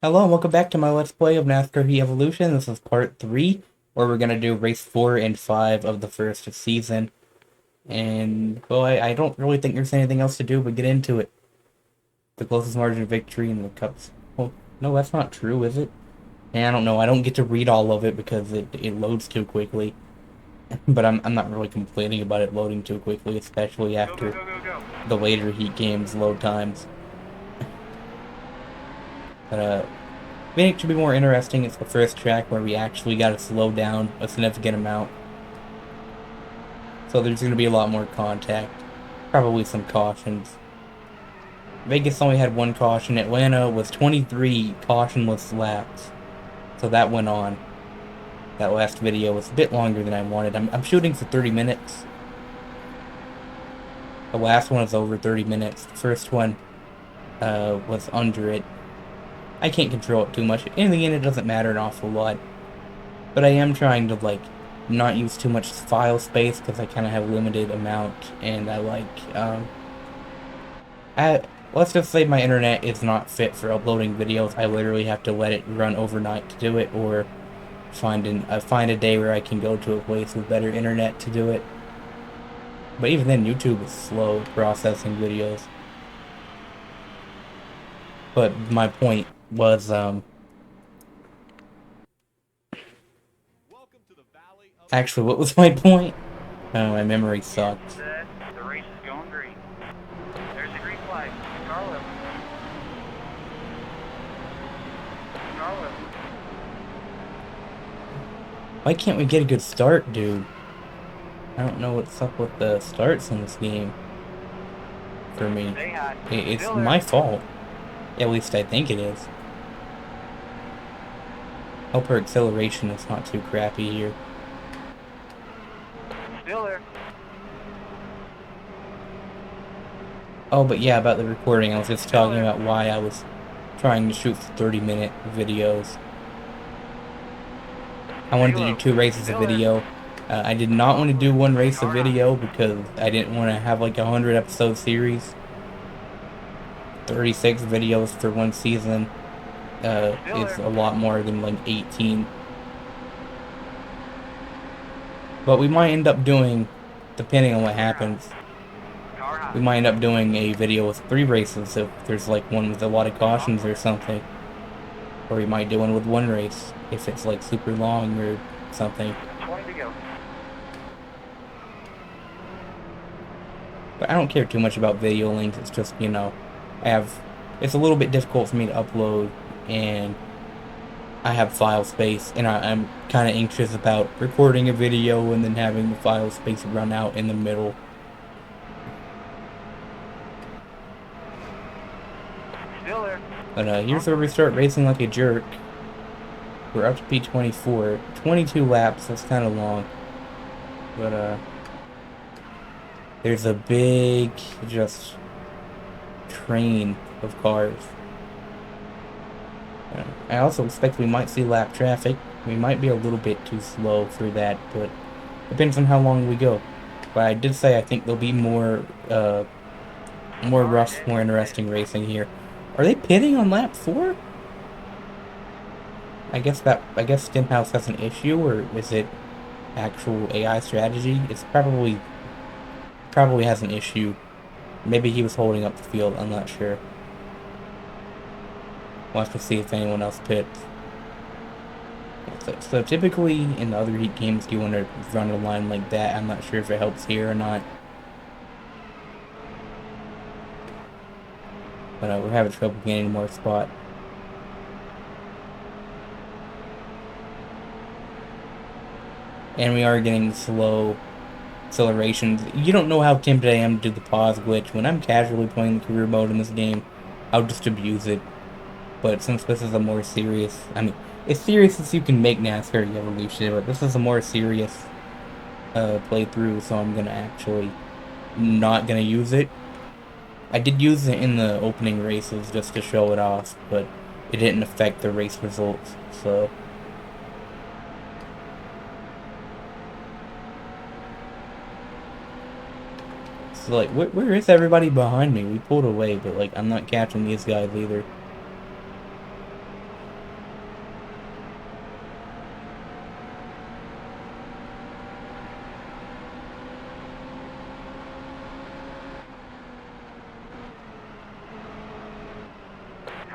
Hello and welcome back to my Let's Play of NASCAR Evolution. This is part 3, where we're going to do race 4 and 5 of the first season. And, well, I don't really think there's anything else to do but get into it. The closest margin of victory in the Cups. Well, no, that's not true, is it? And I don't know, I don't get to read all of it because it loads too quickly. But I'm not really complaining about it loading too quickly, especially after the later heat games load times. But, I think it should be more interesting. It's the first track where we actually got to slow down a significant amount. So there's going to be a lot more contact. Probably some cautions. Vegas only had one caution. Atlanta was 23 cautionless laps. So that went on. That last video was a bit longer than I wanted. I'm shooting for 30 minutes. The last one was over 30 minutes. The first one was under it. I can't control it too much. In the end, it doesn't matter an awful lot. But I am trying to, like, not use too much file space because I kind of have limited amount. And I let's just say my internet is not fit for uploading videos. I literally have to let it run overnight to do it, or find a day where I can go to a place with better internet to do it. But even then, YouTube is slow processing videos. But my point was, actually, what was my point? Oh, my memory sucks. The race is going green. There's a green flag. Carlo. Carlo. Why can't we get a good start, dude? I don't know what's up with the starts in this game. For me. It's my fault. At least I think it is. Hope her acceleration is not too crappy here. Still there. Oh, but yeah, about the recording, I was just talking about why I was trying to shoot 30-minute videos. I wanted to do 2 races of video. I did not want to do 1 race of video because I didn't want to have like a 100-episode series. 36 videos for 1 season is a lot more than like 18. But we might end up doing, depending on what happens, we might end up doing a video with 3 races if there's like one with a lot of cautions or something. Or we might do one with 1 race if it's like super long or something. 20 to go. But I don't care too much about video links. It's just, you know, it's a little bit difficult for me to upload, and I have file space, and I'm kind of anxious about recording a video and then having the file space run out in the middle. Still there. But here's where we start racing like a jerk. We're up to P24. 22 laps, that's kind of long. But there's a big, just, train of cars. I also expect we might see lap traffic. We might be a little bit too slow for that, but depends on how long we go. But I did say I think there'll be more rough, more interesting racing here. Are they pitting on lap 4? I guess Stenhouse has an issue, or is it actual AI strategy? It's probably has an issue. Maybe he was holding up the field, I'm not sure. We'll have to see if anyone else pits. So typically in the other heat games you want to run a line like that. I'm not sure if it helps here or not. But we're having trouble gaining more spot. And we are getting slow accelerations. You don't know how tempted I am to do the pause glitch. When I'm casually playing the career mode in this game, I'll just abuse it. But since this is a more serious, I mean, as serious as you can make NASCAR Evolution, but this is a more serious playthrough, so I'm actually not gonna use it. I did use it in the opening races just to show it off, but it didn't affect the race results, so. So, like, where is everybody behind me? We pulled away, but, like, I'm not catching these guys either.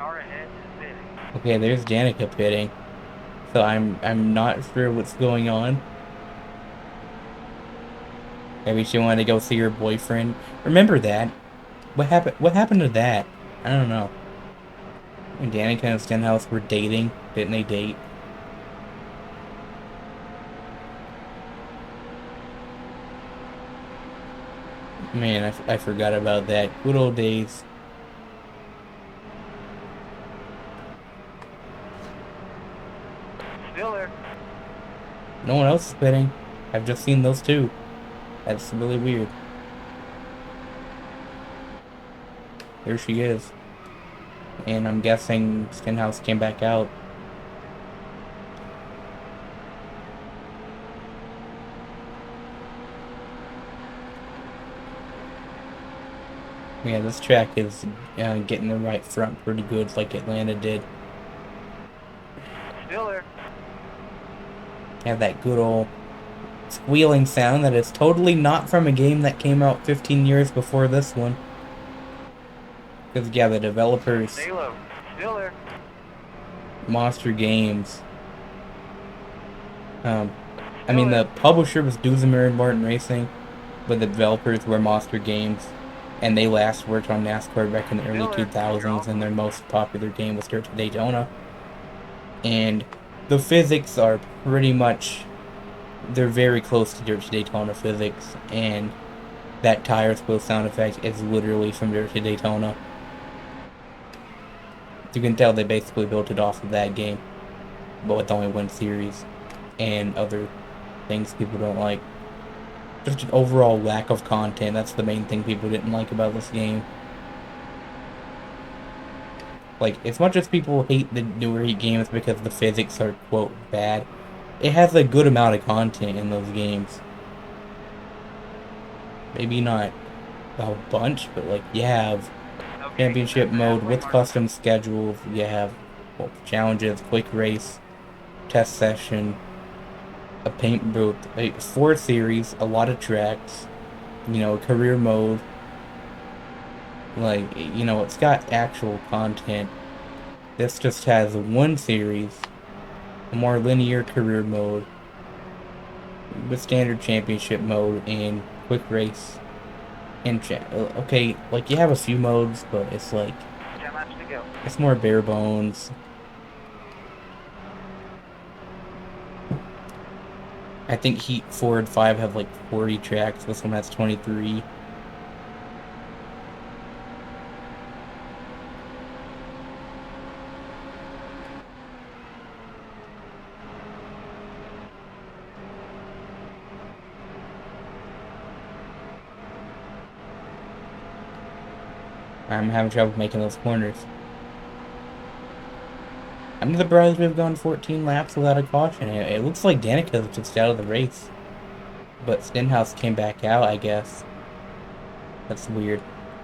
Car ahead is pitting. Okay, there's Danica pitting. So I'm not sure what's going on. Maybe she wanted to go see her boyfriend. Remember that? What happened to that? I don't know. When Danica and Stenhouse were dating, didn't they date? Man, I forgot about that. Good old days. Still there. No one else is pitting. I've just seen those two. That's really weird. There she is. And I'm guessing Stenhouse came back out. Yeah, this track is getting the right front pretty good, like Atlanta did. Still there. Have that good old squealing sound that is totally not from a game that came out 15 years before this one. Because, yeah, the developers, Stay low. Still there. Monster Games. I Still mean, there. the publisher was Duesenberg and Martin Racing, but the developers were Monster Games. And they last worked on NASCAR back in the early Still there. You're 2000s, all and their clear. most popular game was Dirt to Daytona. And the physics are pretty much, they're very close to Dirt to Daytona physics, and that tire spill sound effect is literally from Dirt to Daytona. You can tell they basically built it off of that game, but with only one series, and other things people don't like. Just an overall lack of content, that's the main thing people didn't like about this game. Like, as much as people hate the newer Heat games because the physics are, quote, bad, it has a good amount of content in those games. Maybe not a bunch, but, like, you have Okay, championship that's the mode halfway with mark. custom schedules, you have, well, challenges, quick race, test session, a paint booth, a 4 series, a lot of tracks, career mode. Like, it's got actual content. This just has 1 series, a more linear career mode, with standard championship mode and quick race. And okay, like you have a few modes, but it's like 10 laps to go. it's more bare bones. I think Heat 4 and 5 have like 40 tracks. This one has 23. I'm having trouble making those corners. I'm surprised we've gone 14 laps without a caution. It looks like Danica's just out of the race. But Stenhouse came back out, I guess. That's weird.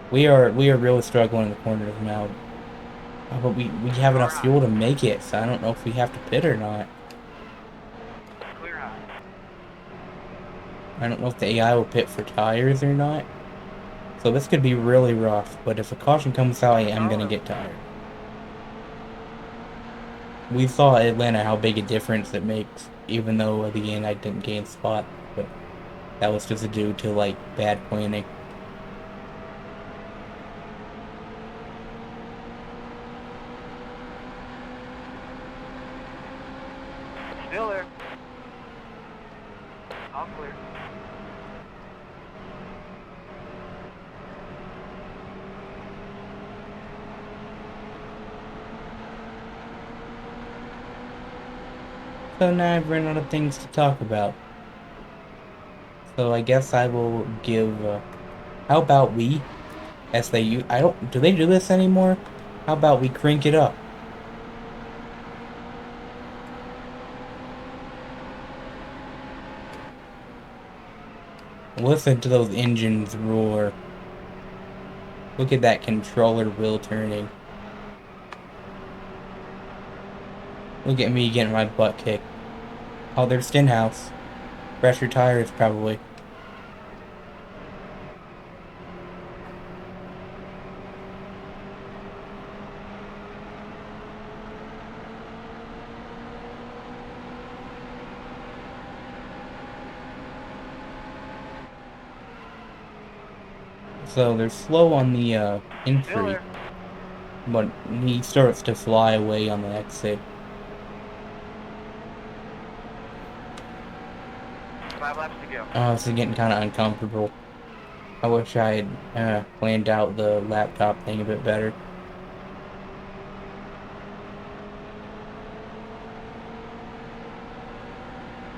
We are really struggling in the corners now. But we have Car enough high. fuel to make it, so I don't know if we have to pit or not. Clear high. I don't know if the AI will pit for tires or not. So this could be really rough, but if a caution comes out, I am Car gonna low. get tired. We saw at Atlanta how big a difference it makes, even though at the end I didn't gain spot, but that was just due to like bad planning. Still there. All clear. So now I've run out of things to talk about. So I guess I will give. How about we, as they use, I don't. Do they do this anymore? How about we crank it up? Listen to those engines roar. Look at that controller wheel turning. Look at me getting my butt kicked. Oh, there's Stenhouse. Pressure tires, probably. So they're slow on the Still entry, there. but he starts to fly away on the exit. 5 laps to go. Oh, this is getting kind of uncomfortable. I wish I had planned out the laptop thing a bit better.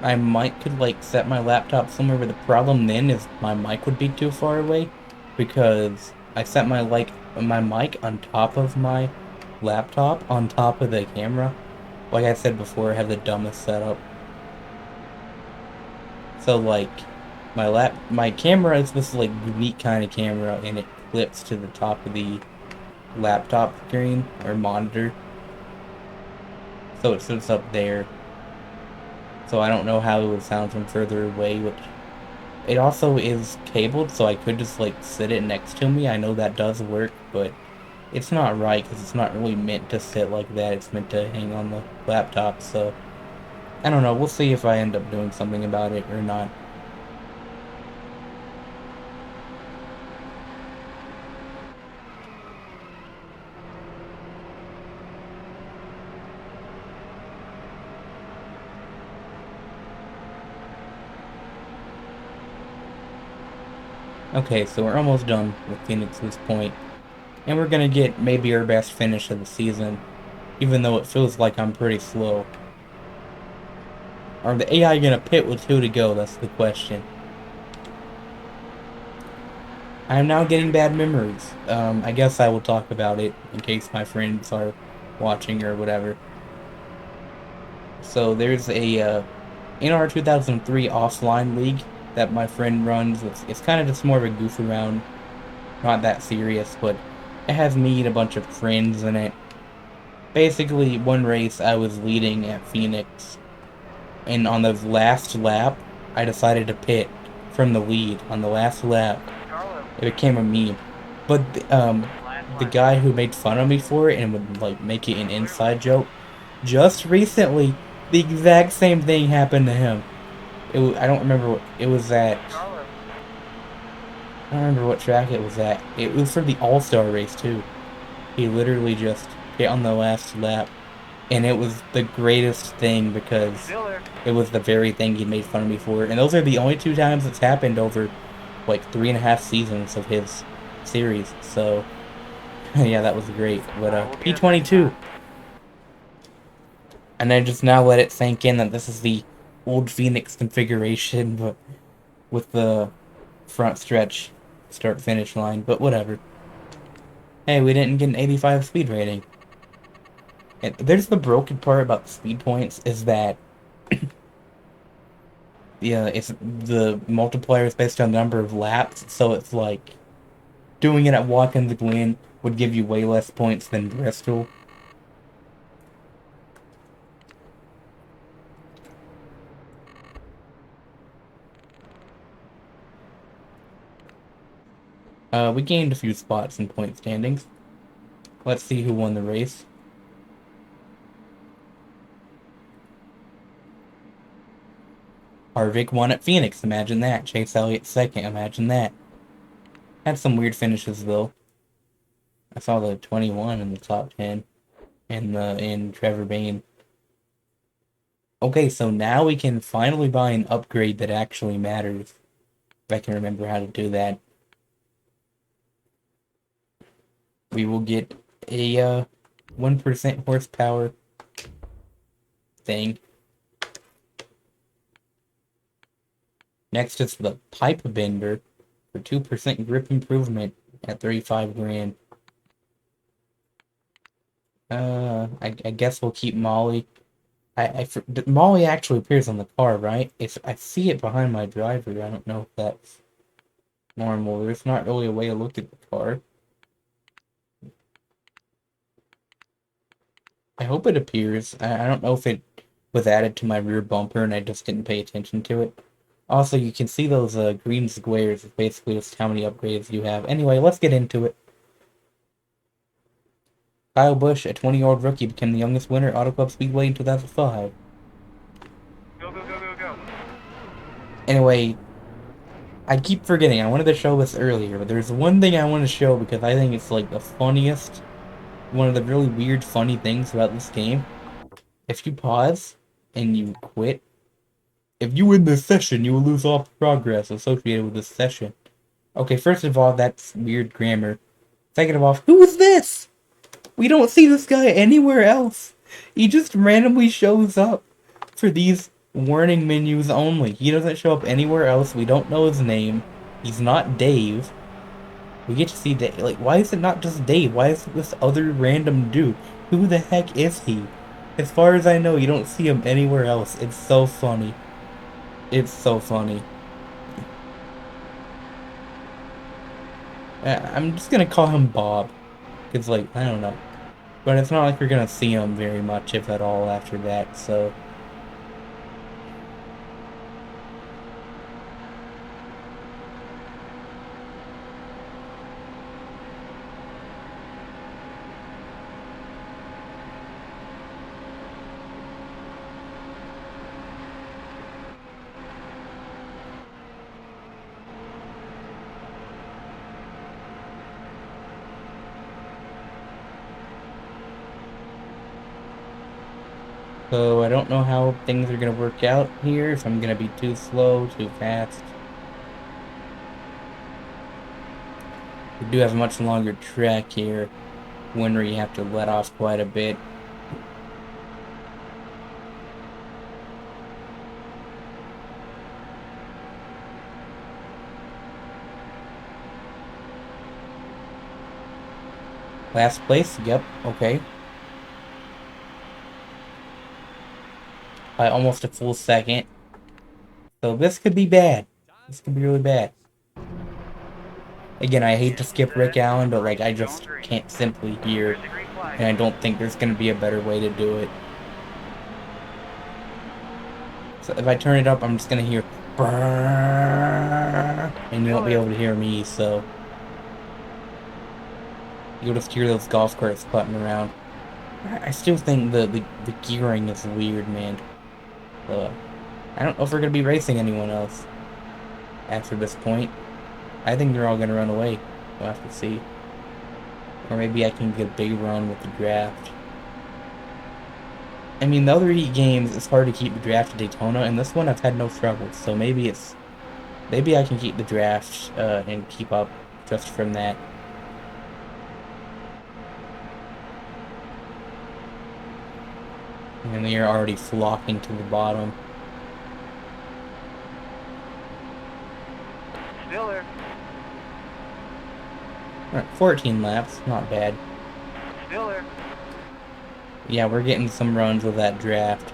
I might could like set my laptop somewhere, but the problem then is my mic would be too far away because I set my mic on top of my laptop on top of the camera. Like I said before, I have the dumbest setup. So like my camera is this like unique kind of camera and it clips to the top of the laptop screen or monitor. So it sits up there. So I don't know how it would sound from further away, which it also is cabled, so I could just like sit it next to me. I know that does work, but it's not right because it's not really meant to sit like that. It's meant to hang on the laptop. So I don't know. We'll see if I end up doing something about it or not. Okay, so we're almost done with Phoenix's point, and we're gonna get maybe our best finish of the season, even though it feels like I'm pretty slow. Are the AI gonna pit with 2 to go? That's the question. I'm now getting bad memories. I guess I will talk about it in case my friends are watching or whatever. So there's a in our 2003 offline league that my friend runs. It's kind of just more of a goof around, not that serious, but it has me and a bunch of friends in it. Basically, one race I was leading at Phoenix, and on the last lap, I decided to pit from the lead on the last lap. Carlo. It became a meme. But Last the lap. guy who made fun of me for it and would like make it an Clear inside lane. joke, just recently the exact same thing happened to him. I don't remember what it was at. Carlo. I don't remember what track it was at. It was for the All-Star race too. He literally just hit on the last lap, and it was the greatest thing because Still there. it was the very thing he made fun of me for. And those are the only 2 times it's happened over like 3.5 seasons of his series. So yeah, that was great. But I will be the next P22, lap. and I just now let it sink in that this is the old Phoenix configuration, but with the front stretch start finish line. But whatever. Hey, we didn't get an 85 speed rating. And there's the broken part about the speed points is that yeah, it's the multiplier is based on the number of laps, so it's like doing it at Watkins Glen would give you way less points than Bristol. We gained a few spots in point standings. Let's see who won the race. Harvick won at Phoenix, imagine that. Chase Elliott second, imagine that. Had some weird finishes though. I saw the 21 in the top 10 and the in Trevor Bayne. Okay, so now we can finally buy an upgrade that actually matters. If I can remember how to do that. We will get a 1% horsepower thing. Next is the pipe bender for 2% grip improvement at 35 grand. I guess we'll keep Molly. Molly actually appears on the car, right? I see it behind my driver. I don't know if that's normal. There's not really a way to look at the car. I hope it appears. I don't know if it was added to my rear bumper and I just didn't pay attention to it. Also, you can see those green squares. It's basically just how many upgrades you have. Anyway, let's get into it. Kyle Busch, a 20-year-old rookie, became the youngest winner at Auto Club Speedway in 2005. Go, go, go, go, go. Anyway, I keep forgetting. I wanted to show this earlier, but there's one thing I want to show because I think it's like the funniest, one of the really weird, funny things about this game. If you pause and you quit, if you win this session, you will lose all progress associated with this session. Okay, first of all, that's weird grammar. Second of all, who is this? We don't see this guy anywhere else. He just randomly shows up for these warning menus only. He doesn't show up anywhere else. We don't know his name. He's not Dave. We get to see Dave. Like, why is it not just Dave? Why is it this other random dude? Who the heck is he? As far as I know, you don't see him anywhere else. It's so funny. It's so funny. I'm just gonna call him Bob. Because, like, I don't know. But it's not like we're gonna see him very much, if at all, after that, so... So I don't know how things are gonna work out here, if I'm gonna be too slow, too fast. We do have a much longer track here, one where you have to let off quite a bit. Last place, yep, okay. By almost a full second. So this could be bad. This could be really bad. Again, I hate to skip Rick Allen, but like I just can't simply hear, and I don't think there's gonna be a better way to do it. So if I turn it up, I'm just gonna hear brrrr, and you won't be able to hear me, so you'll just hear those golf carts putting around. I still think the gearing is weird, man. I don't know if we're gonna be racing anyone else after this point. I think they're all gonna run away. We'll have to see. Or maybe I can get a big run with the draft. I mean, the other Heat games, it's hard to keep the draft at Daytona, and this one I've had no trouble. So maybe I can keep the draft and keep up just from that. And they are already flocking to the bottom. Stiller. Alright, 14 laps, not bad. Stiller. Yeah, we're getting some runs with that draft.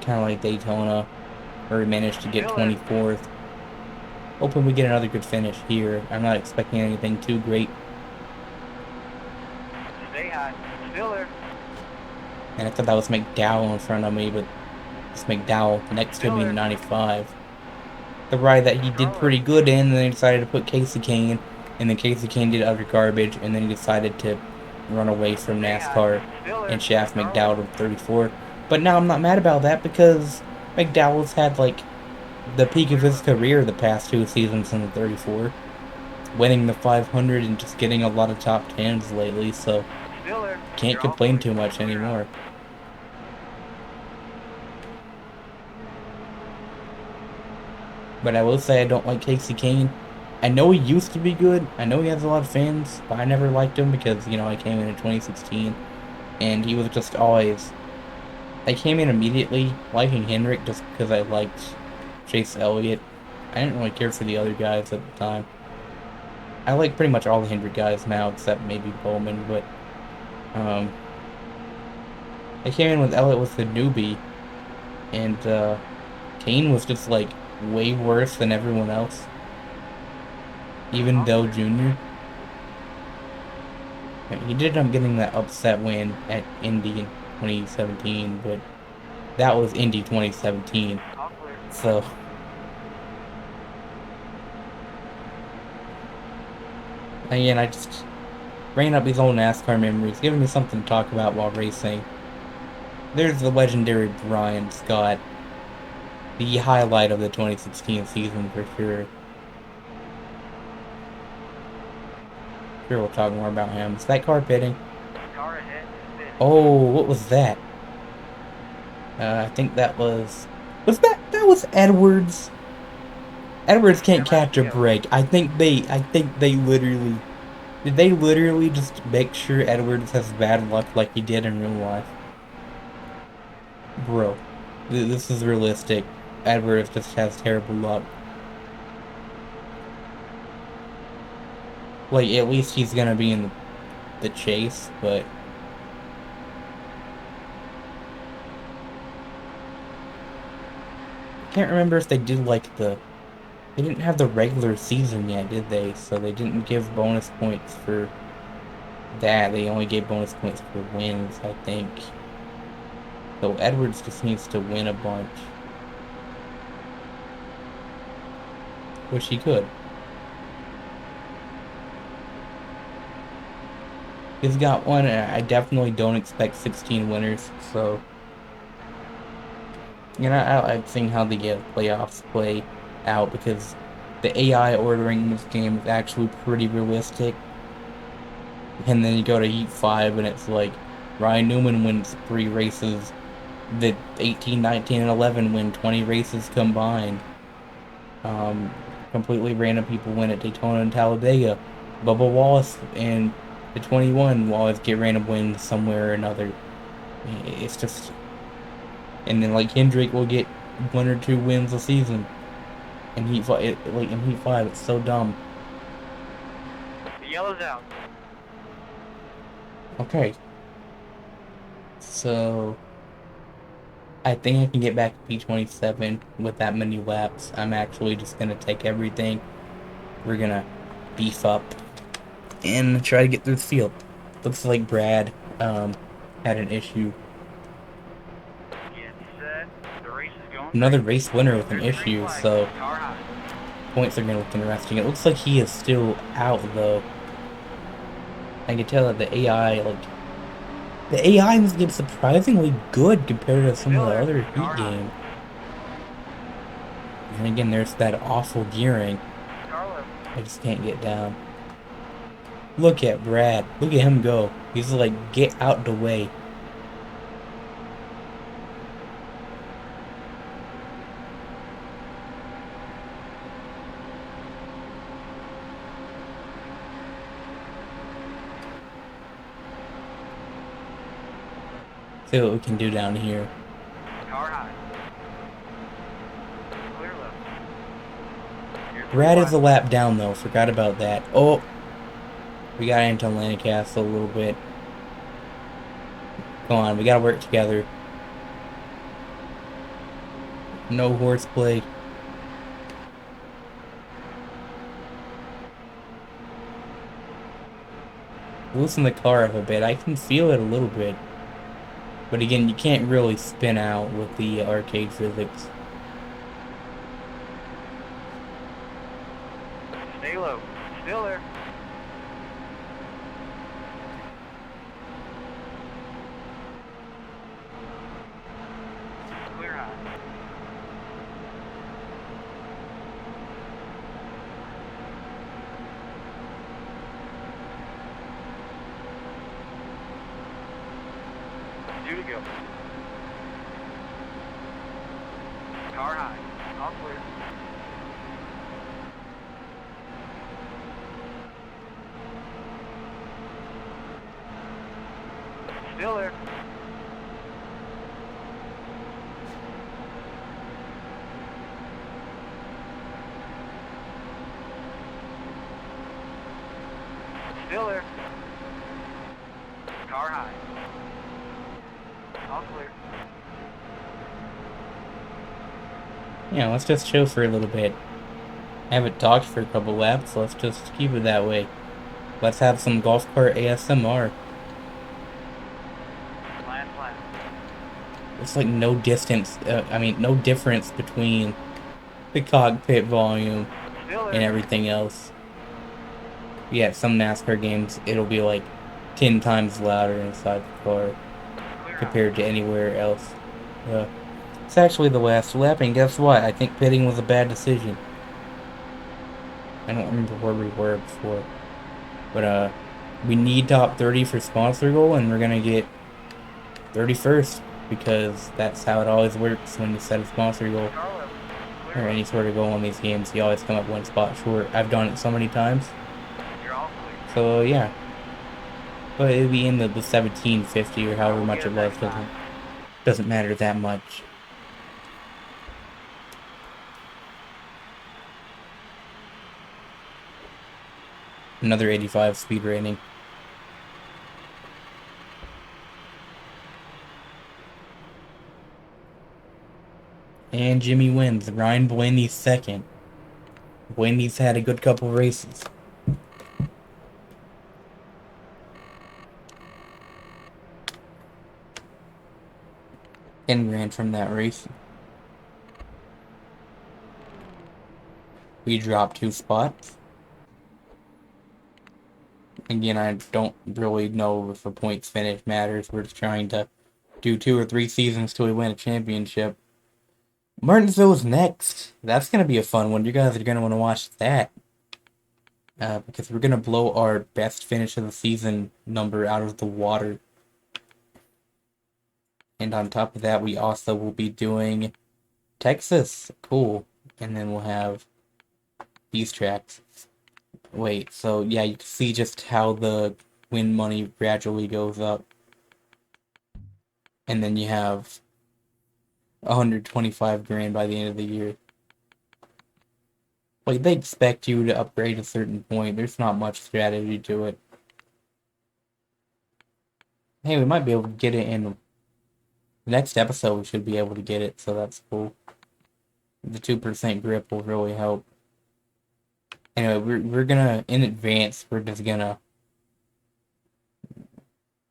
Kind of like Daytona, where we managed to get 24th. Hoping we get another good finish here. I'm not expecting anything too great. Stay high. Stiller. And I thought that was McDowell in front of me, but it's McDowell next to me in 95. The ride that he did pretty good in, and then he decided to put Casey Kane, and then Casey Kane did utter garbage, and then he decided to run away from NASCAR and shaft McDowell to 34. But now I'm not mad about that because McDowell's had like the peak of his career the past 2 seasons in the 34, winning the 500 and just getting a lot of top 10s lately, so can't complain too much anymore. But I will say I don't like Casey Kane. I know he used to be good. I know he has a lot of fans, but I never liked him because, you know, I came in 2016, and he was just always... I came in immediately liking Hendrick just because I liked Chase Elliott. I didn't really care for the other guys at the time. I like pretty much all the Hendrick guys now, except maybe Bowman, but... I came in with Elliott was the newbie, and Kane was just, like, way worse than everyone else. Even Dell Jr. He did end up getting that upset win at Indy in 2017, but that was Indy 2017. So again, I just bringing up these old NASCAR memories, giving me something to talk about while racing. There's the legendary Brian Scott. The highlight of the 2016 season for sure. Sure, we'll talk more about him. Is that car pitting? Car ahead is pitting. Oh, what was that? I think that was... That was Edwards? Edwards can't 10 laps catch to a go. break. I think they literally... Did they literally just make sure Edwards has bad luck like he did in real life? Bro, this is realistic. Edwards just has terrible luck. Like, at least he's gonna be in the chase, but... I can't remember if they did, like, the... They didn't have the regular season yet, did they? So they didn't give bonus points for that. They only gave bonus points for wins, I think. So Edwards just needs to win a bunch. Wish he could. He's got one, and I definitely don't expect 16 winners, so... You know, I like seeing how the playoffs play out, because the AI ordering in this game is actually pretty realistic. And then you go to Heat 5, and it's like, Ryan Newman wins 3 races, the 18, 19, and 11 win 20 races combined. Um, Completely random people win at Daytona and Talladega. Bubba Wallace and the 21 Wallace get random wins somewhere or another. It's just, and then like Hendrick will get 1 or 2 wins a season. And like in Heat 5, it's so dumb. The yellow's out. Okay, so I think I can get back to P27 with that many laps. I'm actually just gonna take everything. We're gonna beef up and try to get through the field. Looks like Brad had an issue. Get set. The race is going Another green. race winner with an There's a green issue, flag. so Car high. points are gonna look interesting. It looks like he is still out though. I can tell that the AI in this game is surprisingly good compared to some of Still the there. other Heat Car high. games. And again, there's that awful gearing. Car low. I just can't get down. Look at Brad. Look at him go. He's like, get out the way. See what we can do down here. Car high. Clear left. Here's the Brad is flag. a lap down though. Forgot about that. Oh, we got into Lancaster a little bit. Come on, we gotta work together. No horseplay. Loosen the car up a bit. I can feel it a little bit. But again, you can't really spin out with the arcade physics. Stay low. Still there. Clear high. Two to go. Car high. All clear. Still there. Still there. Car high. All clear. Yeah, let's just chill for a little bit. I haven't talked for a couple laps, so let's just keep it that way. Let's have some golf cart ASMR. Last lap. It's like no distance, no difference between the cockpit volume Still and there. everything else. Yeah, some NASCAR games, it'll be like 10 times louder inside the car Clear high. compared to anywhere else. Uh, It's actually the last lap, and guess what? I think pitting was a bad decision. I don't remember where we were before. But we need top 30 for sponsor goal, and we're gonna get 31st because that's how it always works when you set a sponsor goal Scarlet, or clear up. any sort of goal in these games. You always come up one spot short. I've done it so many times. You're all clear. So yeah, but it'll be in the 1750 or I however will much get it it was. next Doesn't time. doesn't matter that much. Another 85 speed rating. And Jimmy wins. Ryan Blaney's second. Blaney's had a good couple races. And ran from that race. We dropped 2 spots. Again, I don't really know if a points finish matters. We're just trying to do 2 or 3 seasons till we win a championship. Martinsville is next. That's going to be a fun one. You guys are going to want to watch that. Because we're going to blow our best finish of the season number out of the water. And on top of that, we also will be doing Texas. Cool. And then we'll have these tracks. Wait, so yeah, you can see just how the win money gradually goes up. And then you have 125 grand by the end of the year. Like, they expect you to upgrade a certain point. There's not much strategy to it. Hey, we might be able to get it in the next episode. We should be able to get it, so that's cool. The 2% grip will really help. Anyway, we're gonna, in advance, we're gonna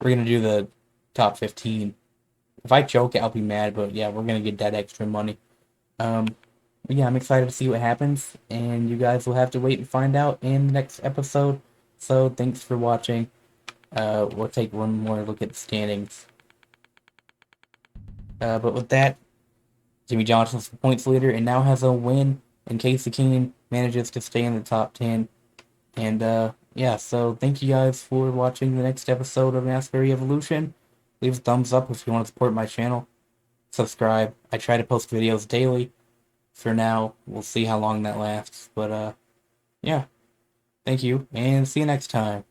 do the top 15. If I choke it, I'll be mad, but yeah, we're gonna get that extra money. Um, yeah, I'm excited to see what happens, and you guys will have to wait and find out in the next episode. So thanks for watching. We'll take one more look at the standings. But with that, Jimmy Johnson's the points leader and now has a win in case the King manages to stay in the top 10. And yeah, so thank you guys for watching the next episode of NASCAR Evolution. Leave a thumbs up if you want to support my channel. Subscribe. I try to post videos daily. For now, we'll see how long that lasts. But yeah, thank you and see you next time.